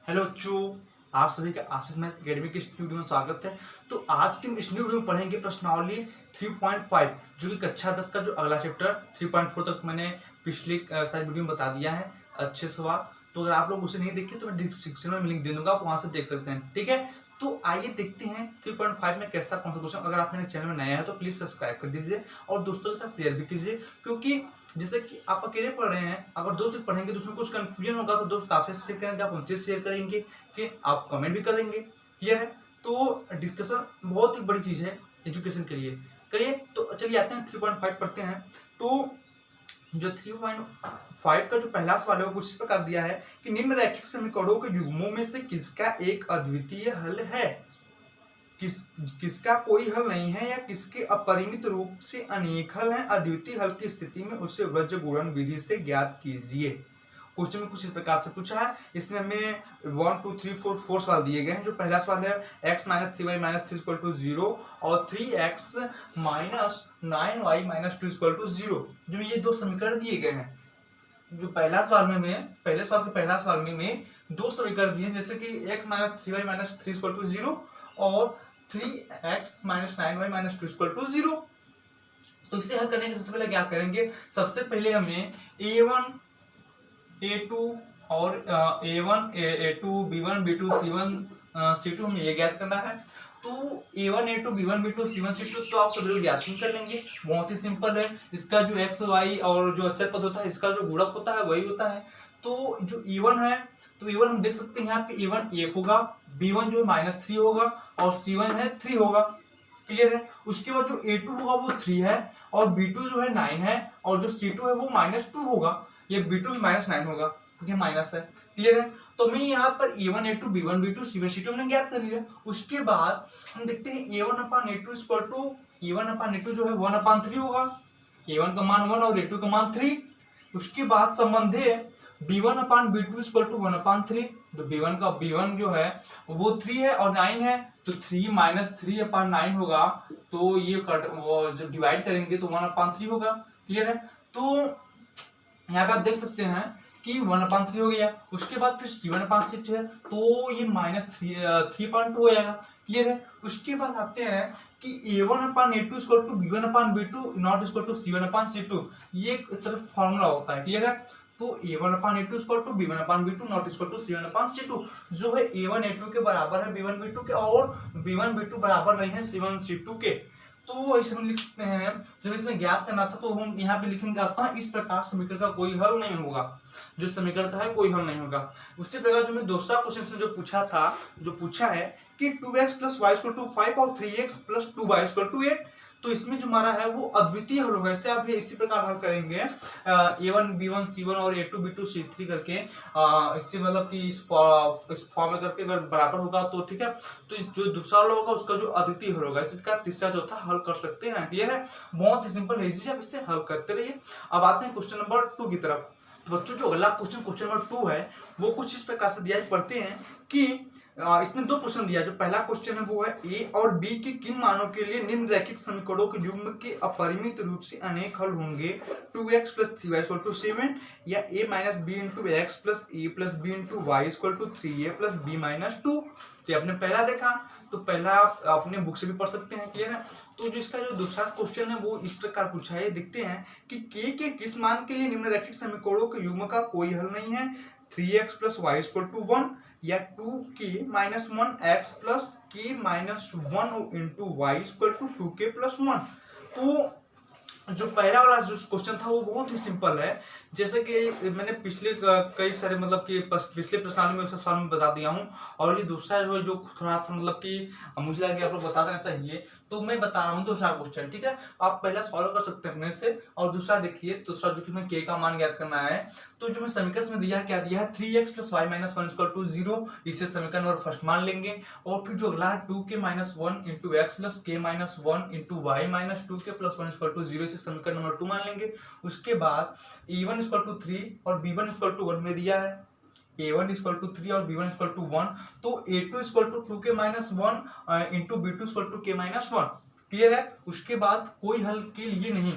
Hello बच्चों, आप सभी का आशीष मैथ अकेडमी के स्टूडियो में स्वागत है। तो आज के इस वीडियो में पढ़ेंगे प्रश्नावली 3.5 जो कि कक्षा 10 का जो अगला चैप्टर 3.4 तक मैंने पिछले सारी वीडियो में बता दिया है अच्छे सवाल। तो अगर आप लोग उसे नहीं देखे तो मैं डिस्क्रिप्शन में लिंक दे दूंगा, आप वहां से देख सकते हैं। ठीक है, तो आइए देखते हैं 3.5 में कैसा कौन सा क्वेश्चन। अगर आप मेरे चैनल में नया है तो प्लीज सब्सक्राइब कर दीजिए और दोस्तों के साथ शेयर भी कीजिए, क्योंकि जैसे कि आप अकेले पढ़ रहे हैं, अगर दोस्त भी पढ़ेंगे तो उसमें कुछ कंफ्यूजन होगा तो दोस्त आपसे शेयर करेंगे, आप उनसे शेयर करेंगे कि आप कमेंट भी करेंगे। क्लियर है? तो डिस्कशन बहुत ही बड़ी चीज है एजुकेशन के लिए। करिए, तो चलिए आते हैं 3.5 पढ़ते हैं। तो जो 3.5 का जो पहला सवाल है वो कुछ इस प्रकार दिया है कि निम्न रैखिक समीकरणों के युग्मों में से किसका एक अद्वितीय हल है, किसका कोई हल नहीं है या किसके अपरिमित रूप से अनेक हल हैं। अद्वितीय हल की स्थिति में उसे वज्र गुणन विधि से ज्ञात कीजिए। क्वेश्चन में कुछ इस प्रकार से पूछा है। इसमें हमें 1 2 3 4 4 सवाल दिए गए हैं। जो पहला सवाल है x - 3y - 3 = 0 और 3x - 9y - 2 = 0। जो ये दो समीकरण दिए गए हैं, जो पहला सवाल में पहले सवाल के पहला सवाल में दो समीकरण दिए हैं, जैसे कि x - 3y - 3 = 0 और 3x - 9y - 2 = 0। तो इसे हल करने के सबसे पहले क्या करेंगे, सबसे पहले हमें a1 a2 और a1 a2 b1 b2 c1 c2 हमें ये ज्ञात करना है। तो a1 a2 b1 b2 c1 c2 तो आप सब लोग ज्ञात ही कर लेंगे, बहुत ही सिंपल है। इसका जो x y और जो अचर पद होता है इसका जो गुणक होता है वही होता है। तो जो e1 है, तो e1 हम देख सकते हैं यहाँ पे e1 1 होगा, b1 जो है -3 होगा और c1 है 3 होगा। क्लियर है? उसके बाद जो a2 होगा वो 3 है और b2 जो है 9 है और जो c2 है वो -2 होगा। ये b2 भी -9 होगा क्योंकि माइनस है। क्लियर है? तो मैं यहाँ पर a1 a2 b1 b2 c1 c2 हमने ज्ञात कर लिया। उसके बाद हम देखते हैं a1/a2 a1/a2 जो है 1/3 होगा। a1 का मान 1 और a2 का मान 3। उसके बाद संबंध है b1/b2 = 1/3। तो b1 जो है वो 3 है और 9 है, तो 3 - 3/9 होगा। तो ये जब डिवाइड करेंगे तो 1/3 होगा। क्लियर है? तो यहाँ पे आप देख सकते हैं कि 1/3 हो गया। उसके बाद फिर c1/6 है, तो ये -3.2 हो जाएगा। क्लियर है? उसके बाद आते हैं कि a1/a2 = b1/b2 नॉट = c1/c2। ये एक तरफ फॉर्मूला होता है। क्लियर है? तो a1/a2 = b1/b2 नॉट = c1/c2। जो है a1 a2 के बराबर है b1 b2 के और b1 b2 बराबर नहीं है c1 c2 के। तो ऐसे हम लिख सकते हैं, जब इसमें ज्ञात करना था तो हम यहाँ पे लिखेंगे आता इस प्रकार समीकरण का कोई हल नहीं होगा। जो समीकरण का है कोई हल नहीं होगा। उसी प्रकार जो मैं दूसरा क्वेश्चन जो पूछा था, जो पूछा है कि 2x + y = 5 और 3x + 2y = 8। तो इसमें जो हमारा है वो अद्वितीय हल होगा। इससे आप इसी प्रकार हल करेंगे a1 b1 c1 और a2 b2 c3 करके, इससे मतलब कि इस फॉर्म में करके अगर बराबर होगा तो ठीक है। तो इस जो दूसरा हल होगा उसका जो अद्वितीय हल होगा, इसी प्रकार तीसरा चौथा हल कर सकते हैं। क्लियर है? बहुत ही सिंपल है, इजी, आप इससे हल करते रहिए। अब आते हैं क्वेश्चन नंबर 2 की तरफ। तो बच्चों जो अगला क्वेश्चन नंबर 2 है वो कुछ इस प्रकार से दिया है, पढ़ते हैं कि इसमें दो क्वेश्चन दिया है। जो पहला क्वेश्चन है वो है ए और बी के किन मानों के लिए निम्न रैखिक समीकरणों के युग्म के अपरिमित रूप से अनेक हल होंगे। 2x + 3y = 7 या a - b × x + a + b × y = 3a + b - 2। तो आपने पहला देखा, तो पहला आप अपने बुक से भी पढ़ सकते हैं। क्लियर है? तो जो इसका जो दूसरा क्वेश्चन है वो इस प्रकार पूछा है, देखते हैं कि के किस मान के लिए निम्न रैखिक समीकरणों के युग्म का कोई हल नहीं है। 3x + y = 1 या 2k - 1x + k - 1 × y = 2k + 1। तो जो पहला वाला जो क्वेश्चन था वो बहुत ही सिंपल है। जैसे कि मैंने पिछले कई सारे मतलब कि पिछले प्रश्नावली में सवाल में बता दिया हूँ, और ये दूसरा जो थोड़ा सा मतलब कि मुझे लगा कि आप लोग बता देना चाहिए, तो मैं बता रहा हूँ दूसरा क्वेश्चन। ठीक है, आप पहला सॉल्व कर सकते हैं अपने से, और दूसरा देखिए, दूसरा जो कि हमें के का मान ज्ञात करना है। तो जो मैं समीकरण में दिया क्या दिया है, 3x + y - 1 = 0। इसे समीकरण नंबर फर्स्ट मान लेंगे। और फिर जो अगला 2k - 1 × x + k - 1 × y - 2k + 1 = 0, इसे समीकरण नंबर 2 मान लेंगे। उसके बाद a1 = 3 और b1 = 1 में दिया है। a1 = 3 और b1 = 1, तो a2 = 2k - 1 × b2 = k - 1। Clear है? उसके बाद कोई हल के लिए नहीं।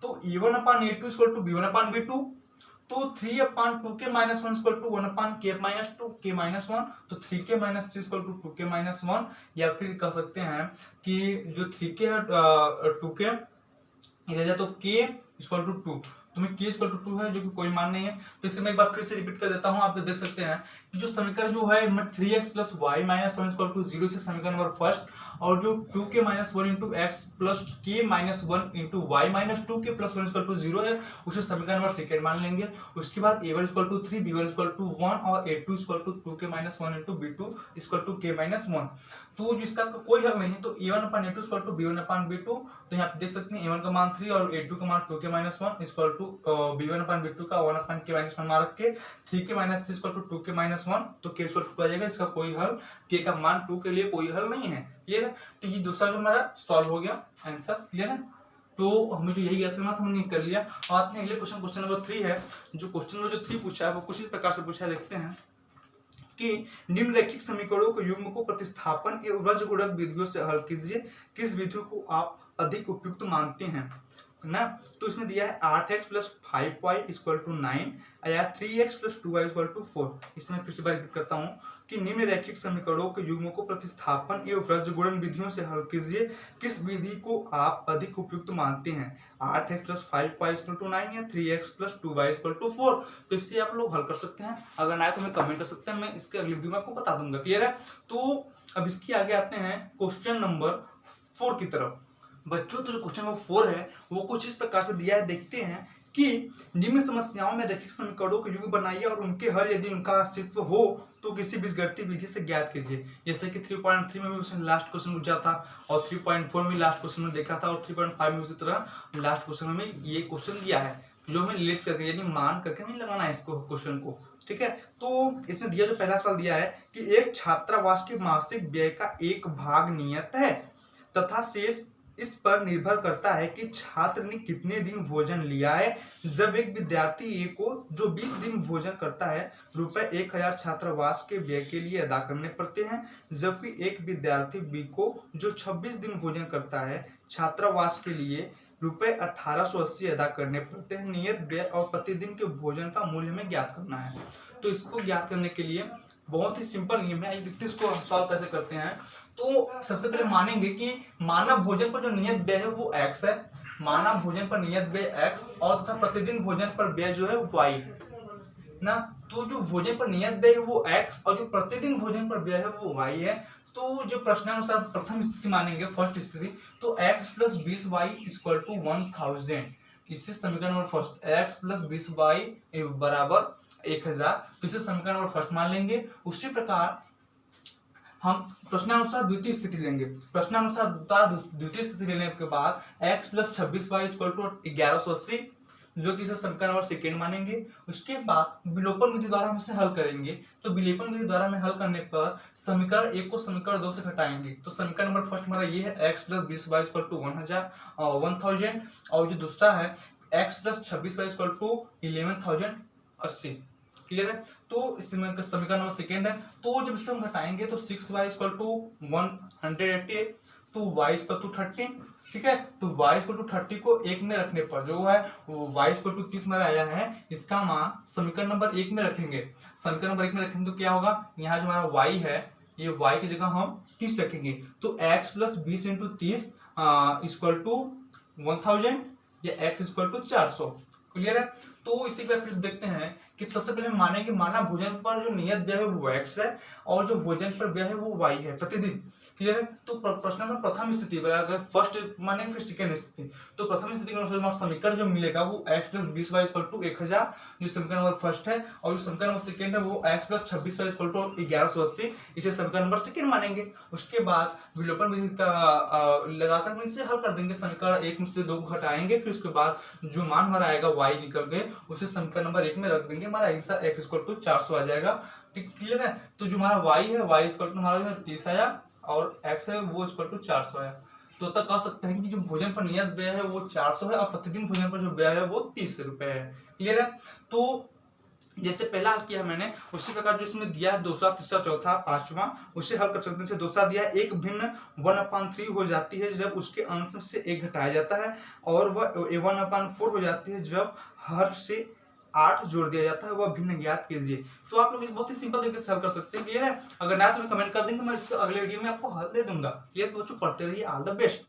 तो a1/a2 = b1/b2 तो 3/2k minus 1 equal to 1/k minus 2 k minus 1, तो 3k minus 3 equal to 2k minus 1, या फिर कह सकते हैं कि जो 3k है 2k इधर जाए तो k इक्वल टू 2, तो में k इक्वल टू 2 है जो कि कोई मान नहीं है। तो इसे मैं एक बार फिर से रिपीट कर देता हूं, आप देख सकते हैं कि जो समीकरण जो है 3x plus y minus 1 equal to 0 से समीकरण नंबर फर्स्ट, और जो 2k minus 1 into x plus k minus 1 into y minus 2k plus 1 equal to 0 है, उसे समीकरण नंबर सेकेंड मान लेंगे। उसके बाद a1 equal to 3, b1 equal to 1 और a2 equal to 2k minus 1 into b2 equal to k minus 1। तो जिसका कोई हल नहीं है, तो a1 upon a2 equal to b1 upon b2, तो यहाँ पे देख सकते हैं a1 का मान 3 और a2 का मान 2k minus 1 equal to b1 upon b2 का 1 अपन k माइनस 1 मान रख के 3k minus 3 equal to 2k minus 1, तो k इक्वल टू आ जाएगा। इसका कोई हल, k का मान 2 के लिए कोई हल नहीं है। क्लियर है? तो ये दूसरा जो हमारा सॉल्व हो गया आंसर। क्लियर है? तो हमें जो यही ज्ञात करना था हमने कर लिया। और आते हैं अगले क्वेश्चन, क्वेश्चन नंबर 3 है। जो क्वेश्चन नंबर 3 पूछा है वो कुछ इस प्रकार से पूछा है, देखते हैं कि निम्नलिखित समीकरणों को युग्म को प्रतिस्थापन एवं रजगुणक विधियों से हल कीजिए, किस विधि को आप अधिक उपयुक्त मानते हैं ना। तो इसमें दिया है 8x plus 5y equal to 9 या 3x plus 2y equal to 4। इसमें फिर से बार रिपीट करता हूँ कि निम्नलिखित समीकरणों के युग्म को प्रतिस्थापन एवं रजगुणन विधियों से हल कीजिए, किस विधि को आप अधिक उपयुक्त मानते हैं। 8x plus 5y equal to 9 या 3x plus 2y equal to 4। तो इससे आप लोग हल कर सकते हैं, अगर ना तो हमें कमेंट कर सकते हैं, मैं इसके अगली वीडियो में आपको बता दूंगा। क्लियर है? तो अब इसके आगे आते हैं क्वेश्चन नंबर 4 की तरफ। बच्चों, तो जो क्वेश्चन नंबर 4 है वो कुछ इस प्रकार से दिया है, देखते हैं कि निम्न समस्याओं में रैखिक समीकरणों के युग्म बनाइए और उनके हल यदि उनका अस्तित्व हो तो किसी बीजगणितीय विधि से ज्ञात कीजिए। जैसे कि 3.3 में भी उसने लास्ट क्वेश्चन पूछा था, और 3.4 में लास्ट क्वेश्चन में देखा था, और 3.5 में उसी तरह लास्ट क्वेश्चन में ये क्वेश्चन दिया है, जो हमें रिलेट करके यानी मान करके नहीं लगाना है इसको क्वेश्चन को। ठीक है? तो इसमें दिया जो पहला सवाल दिया है कि एक छात्रावास के मासिक व्यय का एक भाग नियत है तथा शेष इस पर निर्भर करता है कि छात्र ने कितने दिन भोजन लिया है। जब एक विद्यार्थी ए को जो 20 दिन भोजन करता है रुपए 1000 छात्रावास के व्यय के लिए अदा करने पड़ते हैं, जबकि एक विद्यार्थी बी को जो 26 दिन भोजन करता है छात्रावास के लिए रुपए 1880 अदा करने पड़ते हैं। नियत व्यय और प्रतिदिन के भोजन का मूल्य हमें ज्ञात करना है। तो इसको ज्ञात करने के लिए बहुत ही सिंपल नियम है, देखते हैं इसको सॉल्व कैसे करते हैं। तो सबसे पहले मानेंगे कि मानव भोजन पर जो नियत व्यय है वो x है, मानव भोजन पर नियत व्यय x और तथा प्रतिदिन भोजन पर व्यय जो है y ना। तो जो भोजन पर नियत व्यय है वो x और जो प्रतिदिन भोजन पर व्यय है वो y है। तो जो प्रश्नानुसार प्रथम स्थिति मानेंगे, फर्स्ट स्थिति, तो x plus 20y equal to 1000। इससे समीकरण number first x plus 20y बराबर 1000, तो इसे समीकरण नंबर फर्स्ट मान लेंगे। उसी प्रकार हम प्रश्नानुसार द्वितीय स्थिति लेंगे। प्रश्नानुसार द्वितीय स्थिति लेने के बाद x plus 26y equal to 1180, जो कि इसे समीकरण नंबर सेकेंड मानेंगे। उसके बाद विलोपन विधि द्वारा हम इसे हल करेंगे। तो विलोपन विधि द्वारा में हल करने पर समीकरण 1 को समीकरण 2 से घटाएंगे। तो समीकरण नंबर फर्स्ट हमारा ये है x plus 20y equal to 1000, और जो दूसरा है x plus 26y equal to 11,080। Clear है? तो इस समीकरण नंबर सेकेंड है। तो जब इससे हम घटाएंगे तो 6y इक्वल टू 180, तो y इक्वल टू 30। ठीक है? तो y इक्वल टू 30 को 1 में रखने पर जो है y इक्वल टू 30 में आया है, इसका मान समीकरण नंबर 1 में रखेंगे। समीकरण नंबर 1 में रखेंगे तो क्या होगा, यहाँ जो हमारा y है ये y की जगह हम 30 रखेंगे, तो x plus 20 into 30 equal to 1000 या x इक्वल टू 400। क्लियर है? तो इसी के फिर देखते हैं कि सबसे पहले माने कि मानव भोजन पर जो नियत व्यय है वो x है और जो भोजन पर व्यय है वो y है प्रतिदिन। क्लियर है? तो प्रश्न में प्रथम स्थिति अगर फर्स्ट माने फिर सेकेंड स्थिति, तो प्रथम स्थिति के अनुसार समीकरण जो मिलेगा वो x plus 20y equal to 1000, जो समीकरण नंबर फर्स्ट है, और जो समीकरण नंबर सेकेंड है वो x plus 26y equal to 1180, इसे समीकरण नंबर सेकेंड मानेंगे। उसके बाद विलोपन विधि का लगाकर इसे हल कर देंगे। समीकरण 1 में से 2 को हटाएंगे, फिर उसके बाद जो मान हमारा आएगा y निकल के उसे समीकरण नंबर 1 में रख देंगे, हमारा आंसर x इक्वल टू 400 आ जाएगा। क्लियर है? तो जो हमारा y है y इक्वल टू हमारा 30 आया और x है वो इक्वल टू 400 है। तो तक कह सकते हैं कि जो भोजन पर नियत व्यय है वो 400 है और प्रतिदिन भोजन पर जो व्यय है वो 30 रुपए है। क्लियर है? तो जैसे पहला हल किया मैंने, उसी प्रकार जो इसमें दिया है दूसरा, तीसरा, चौथा, पांचवा, उससे हल कर सकते हैं। दूसरा दिया है एक भिन्न 1/3 हो जाती है जब उसके अंश से 1 घटाया जाता है, और वह 1/4 हो जाती है जब हर से 8 जोड़ दिया जाता है वह भिन्न ज्ञात कीजिए। तो आप लोग इस बहुत ही सिंपल तरीके से हल कर सकते हैं। क्लियर है? अगर ना तो कमेंट कर देंगे, मैं इसके अगले वीडियो में आपको हल दे दूंगा। क्लियर? तो बच्चों पढ़ते रहिए। All the best.